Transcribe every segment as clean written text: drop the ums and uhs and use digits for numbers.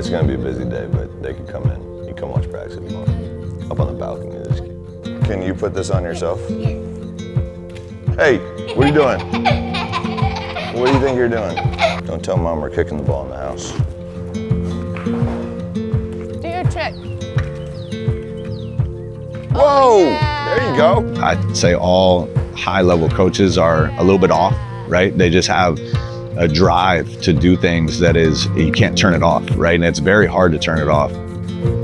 It's gonna be a busy day, but they can come in. You can come watch practice if you want. Up on the balcony. Can you put this on yourself? Hey, what are you doing? What do you think you're doing? Don't tell Mom we're kicking the ball in the house. Do your trick. Whoa, yeah. There you go. I'd say all high-level coaches are a little bit off, right? They just have a drive to do things that is, you can't turn it off, right? And it's very hard to turn it off.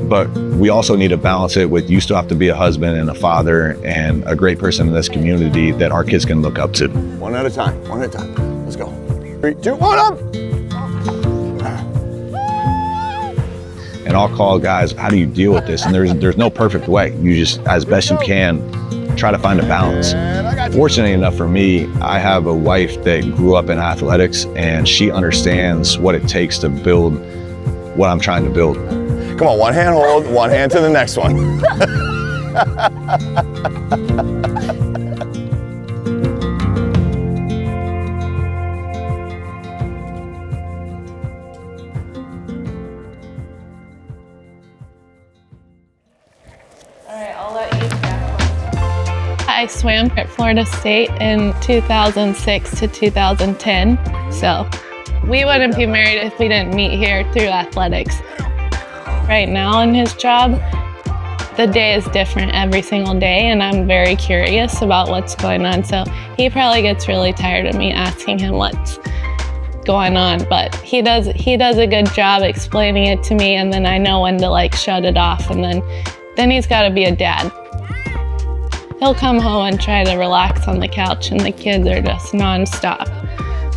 But we also need to balance it with, you still have to be a husband and a father and a great person in this community that our kids can look up to. One at a time, one at a time. Let's go. 3, 2, 1, up! And I'll call guys, how do you deal with this? And there's no perfect way. You just, as best you can, try to find a balance. Fortunately enough for me, I have a wife that grew up in athletics, and she understands what it takes to build what I'm trying to build. Come on, one hand hold, one hand to the next one. I swam at Florida State in 2006 to 2010, so we wouldn't be married if we didn't meet here through athletics. Right now in his job, the day is different every single day, and I'm very curious about what's going on, so he probably gets really tired of me asking him what's going on, but he does a good job explaining it to me, and then I know when to like shut it off, and then he's got to be a dad. He'll come home and try to relax on the couch, and the kids are just nonstop.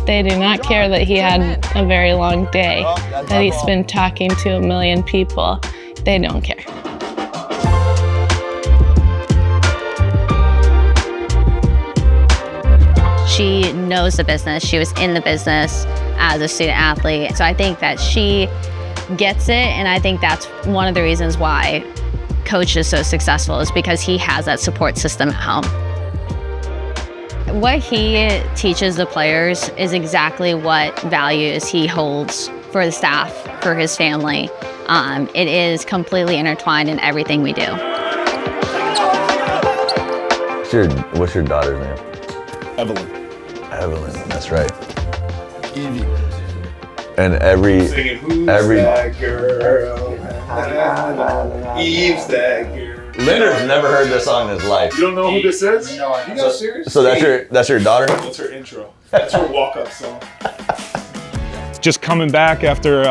They do not care that he had a very long day, that he's been talking to a million people. They don't care. She knows the business. She was in the business as a student athlete. So I think that she gets it, and I think that's one of the reasons why Coach is so successful, is because he has that support system at home. What he teaches the players is exactly what values he holds for the staff, for his family. It is completely intertwined in everything we do. What's your daughter's name? Evelyn. Evelyn, that's right. Evie. And every that girl? Eve's that girl. Leonard's never heard this song in his life. You don't know who this is? No, you guys serious? So that's your daughter? That's her intro. That's her walk-up song. Just coming back after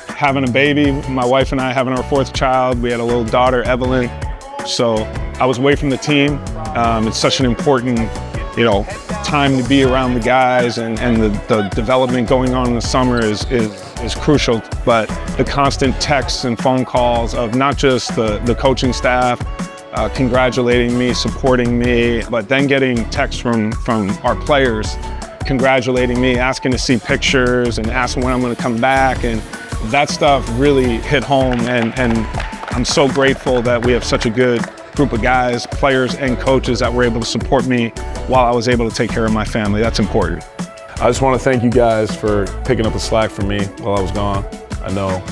having a baby, my wife and I having our 4th child. We had a little daughter, Evelyn. So I was away from the team. It's such an important, time to be around the guys, and the development going on in the summer is crucial. But the constant texts and phone calls of not just the coaching staff congratulating me, supporting me, but then getting texts from our players congratulating me, asking to see pictures and asking when I'm going to come back, and that stuff really hit home. And I'm so grateful that we have such a good group of guys, players and coaches that were able to support me while I was able to take care of my family. That's important. I just want to thank you guys for picking up the slack for me while I was gone. I know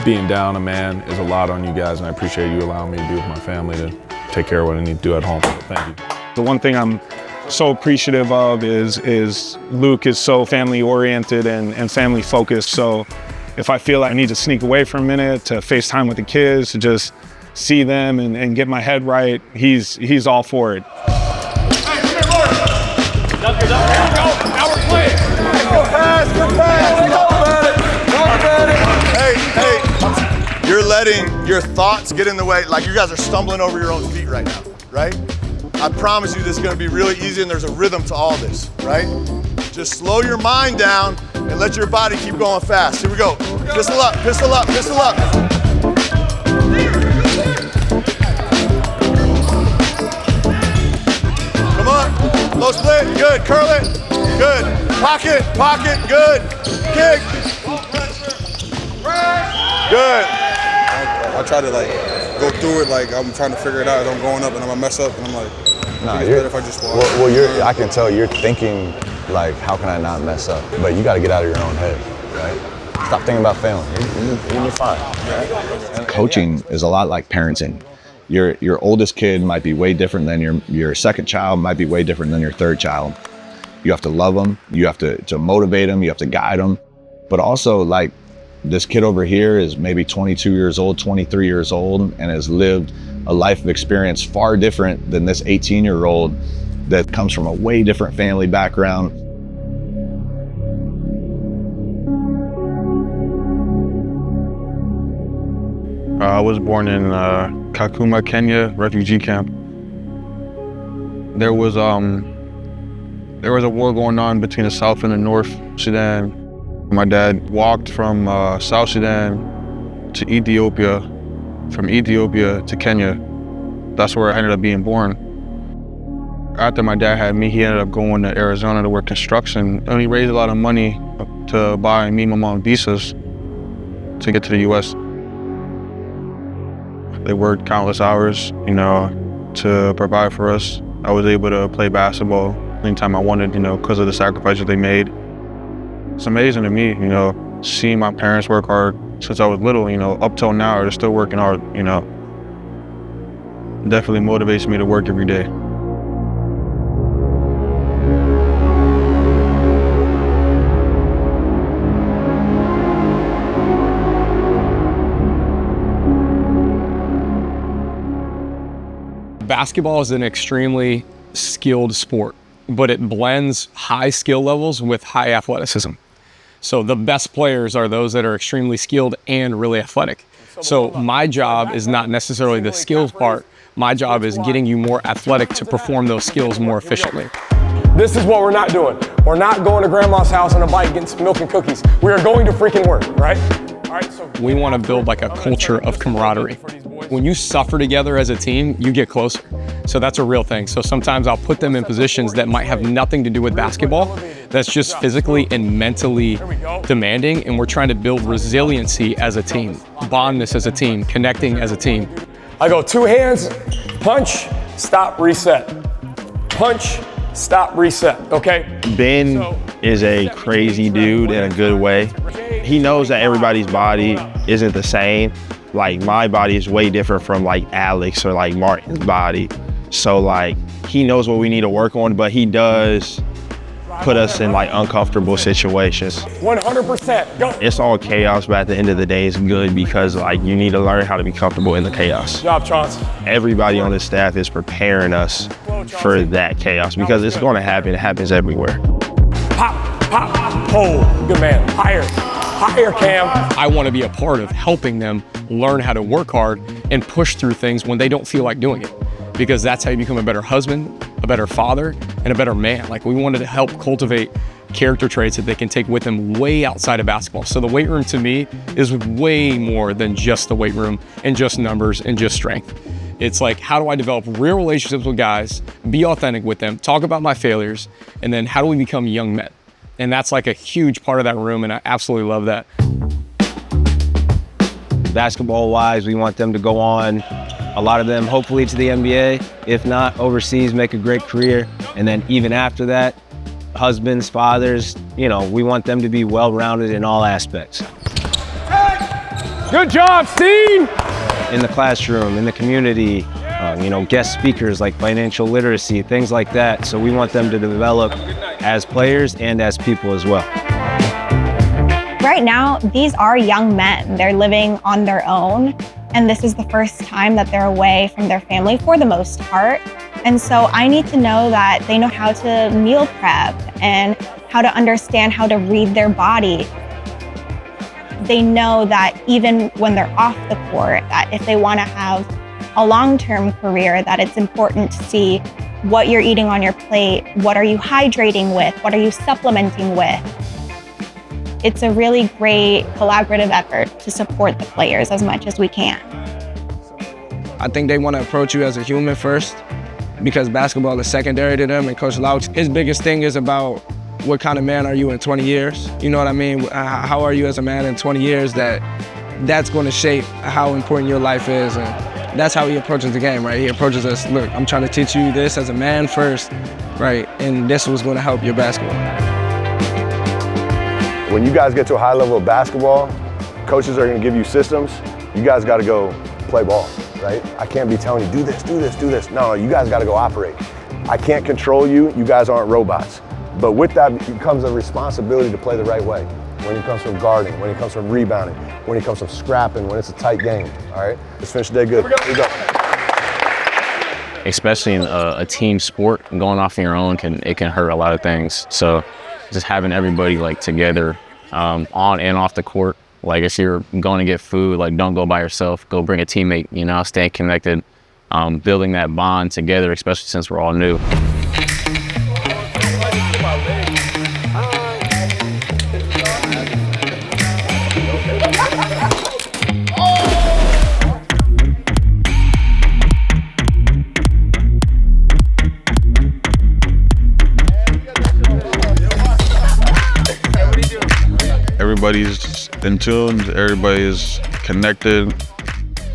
being down a man is a lot on you guys, and I appreciate you allowing me to be with my family to take care of what I need to do at home. So thank you. The one thing I'm so appreciative of is Luke is so family oriented and family focused. So if I feel like I need to sneak away for a minute to FaceTime with the kids, to just see them and get my head right, he's all for it. Hey, you're letting your thoughts get in the way. Like, you guys are stumbling over your own feet right now, right? I promise you this is gonna be really easy, and there's a rhythm to all this, right? Just slow your mind down and let your body keep going fast. Here we go. Pistol up, pistol up, pistol up. Come on, low split, good, curl it, good. Pocket, pocket, good. Kick. Good. I try to go through it like I'm trying to figure it out as I'm going up, and I'm gonna mess up, and I'm like, Nah, it's better if I just walk. I can tell you're thinking like, how can I not mess up? But you got to get out of your own head, right? Stop thinking about failing. You'll be fine. Right? Coaching is a lot like parenting. Your oldest kid might be way different than your second child, might be way different than your third child. You have to love them. You have to motivate them. You have to guide them. But also, like, this kid over here is maybe 22 years old, 23 years old, and has lived a life of experience far different than this 18-year-old that comes from a way different family background. I was born in Kakuma, Kenya, refugee camp. There was a war going on between the South and the North Sudan. My dad walked from South Sudan to Ethiopia, from Ethiopia to Kenya. That's where I ended up being born. After my dad had me, he ended up going to Arizona to work construction, and he raised a lot of money to buy me and my mom visas to get to the U.S. They worked countless hours, you know, to provide for us. I was able to play basketball anytime I wanted, you know, because of the sacrifices they made. It's amazing to me, you know, seeing my parents work hard since I was little, you know, up till now, they're still working hard, you know. Definitely motivates me to work every day. Basketball is an extremely skilled sport, but it blends high skill levels with high athleticism. So the best players are those that are extremely skilled and really athletic. So my job is not necessarily the skills part. My job is getting you more athletic to perform those skills more efficiently. This is what we're not doing. We're not going to grandma's house on a bike getting some milk and cookies. We are going to freaking work, right? All right, so we want to build like a culture of camaraderie. When you suffer together as a team, you get closer. So that's a real thing. So sometimes I'll put them in positions that might have nothing to do with basketball, that's just physically and mentally demanding, and we're trying to build resiliency as a team, bondness as a team, connecting as a team. I go 2 hands, punch, stop, reset. Punch, stop, reset, okay? Ben is a crazy dude in a good way. He knows that everybody's body isn't the same. Like, my body is way different from like Alex or like Martin's body. So like, he knows what we need to work on, but he does put us in like uncomfortable situations. 100%, go. It's all chaos, but at the end of the day, it's good because like, you need to learn how to be comfortable in the chaos. Good job, Chauncey. Everybody on the staff is preparing us for that chaos because it's gonna happen, it happens everywhere. Pop, pop, hold, good man, higher, Cam. I want to be a part of helping them learn how to work hard and push through things when they don't feel like doing it. Because that's how you become a better husband, a better father, and a better man. Like, we wanted to help cultivate character traits that they can take with them way outside of basketball. So the weight room to me is way more than just the weight room and just numbers and just strength. It's like, how do I develop real relationships with guys, be authentic with them, talk about my failures, and then how do we become young men? And that's like a huge part of that room, and I absolutely love that. Basketball-wise, we want them to go on, a lot of them hopefully to the NBA, if not overseas, make a great career. And then even after that, husbands, fathers, you know, we want them to be well-rounded in all aspects. Good job, Steve! In the classroom, in the community, you know, guest speakers like financial literacy, things like that. So we want them to develop as players and as people as well. Right now, these are young men. They're living on their own, and this is the first time that they're away from their family for the most part. And so I need to know that they know how to meal prep and how to understand how to read their body. They know that even when they're off the court, that if they want to have a long-term career, that it's important to see what you're eating on your plate, what are you hydrating with, what are you supplementing with. It's a really great collaborative effort to support the players as much as we can. I think they want to approach you as a human first, because basketball is secondary to them. And Coach Loucks, his biggest thing is about what kind of man are you in 20 years? You know what I mean? How are you as a man in 20 years? That's going to shape how important your life is. And that's how he approaches the game, right? He approaches us, look, I'm trying to teach you this as a man first, right? And this was going to help your basketball. When you guys get to a high level of basketball, coaches are gonna give you systems. You guys gotta go play ball, right? I can't be telling you, do this, do this, do this. No, you guys gotta go operate. I can't control you, you guys aren't robots. But with that comes a responsibility to play the right way. When it comes from guarding, when it comes from rebounding, when it comes from scrapping, when it's a tight game, all right? Let's finish the day good. Here we go. Especially in a team sport, going off on your own can hurt a lot of things. So just having everybody like together on and off the court. Like if you're going to get food, like don't go by yourself, go bring a teammate, you know, stay connected, building that bond together, especially since we're all new. Everybody's in tune, everybody's connected.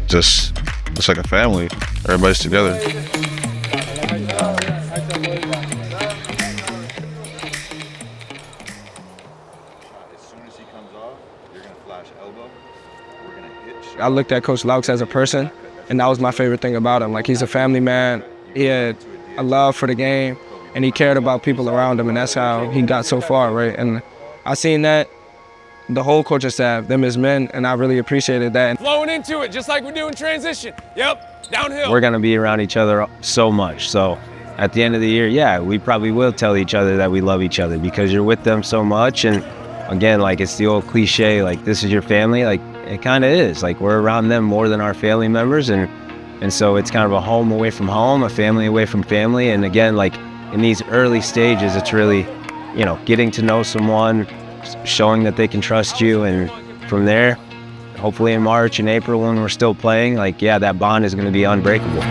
Just, it's like a family. Everybody's together. I looked at Coach Loucks as a person, and that was my favorite thing about him. Like, he's a family man. He had a love for the game, and he cared about people around him, and that's how he got so far, right? And I seen that, the whole coaching staff, them as men, and I really appreciated that. Flowing into it, just like we do in transition. Yep, downhill. We're gonna be around each other so much, so at the end of the year, yeah, we probably will tell each other that we love each other because you're with them so much. And again, like, it's the old cliche, like, this is your family. Like, it kind of is. Like, we're around them more than our family members, and so it's kind of a home away from home, a family away from family. And again, like, in these early stages, it's really, you know, getting to know someone, showing that they can trust you, and from there, hopefully in March and April when we're still playing, like, yeah, that bond is going to be unbreakable.